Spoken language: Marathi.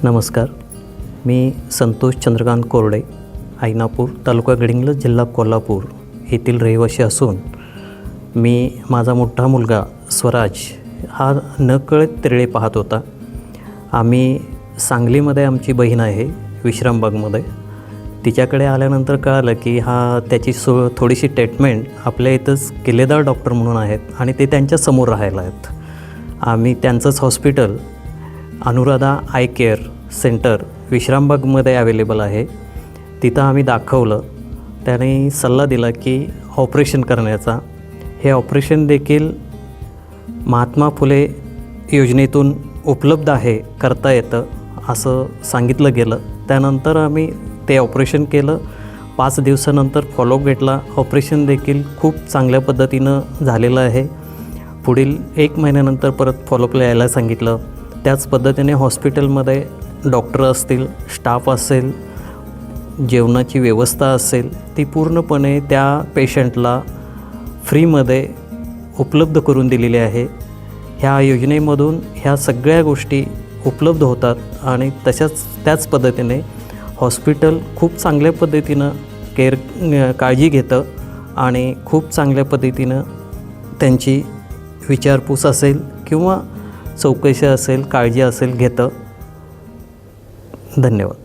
नमस्कार. मी संतोष चंद्रकांत कोरडे, आयनापूर, तालुका गडिंग्लज, जिल्हा कोल्हापूर येथील रहिवासी असून माझा मोठा मुलगा स्वराज हा नकळत तिरळे पाहत होता. आम्ही सांगलीमध्ये आमची बहीण आहे विश्रामबागमध्ये. तिच्याकडे आल्यानंतर कळालं की त्याची थोडीशी ट्रीटमेंट आपल्या इथंच किल्लेदार डॉक्टर म्हणून आहेत आणि ते त्यांच्या समोर राहायला आहेत. आम्ही त्यांचंच hospital Anuradha I care centre विश्रामबागमध्ये अवेलेबल आहे. तिथं आम्ही दाखवलं. त्याने सल्ला दिला की ऑपरेशन करण्याचा. हे ऑपरेशन देखील महात्मा फुले योजनेतून उपलब्ध आहे, करता येतं असं सांगितलं गेलं. त्यानंतर आम्ही ते ऑपरेशन केलं. 5 दिवसानंतर फॉलोअप घेतला. ऑपरेशन देखील खूप चांगल्या पद्धतीनं झालेलं आहे. पुढील 1 महिन्यानंतर परत फॉलोअपला यायला सांगितलं. त्याच पद्धतीने हॉस्पिटलमध्ये डॉक्टर असतील, स्टाफ असेल, जेवणाची व्यवस्था असेल, ती पूर्णपणे त्या पेशंटला फ्रीमध्ये उपलब्ध करून दिलेली आहे. ह्या योजनेमधून ह्या सगळ्या गोष्टी उपलब्ध होतात आणि त्याच पद्धतीने हॉस्पिटल खूप चांगल्या पद्धतीनं काळजी घेतं आणि खूप चांगल्या पद्धतीनं त्यांची विचारपूस असेल किंवा चौकशी असेल, काळजी असेल घेतं. धन्यवाद.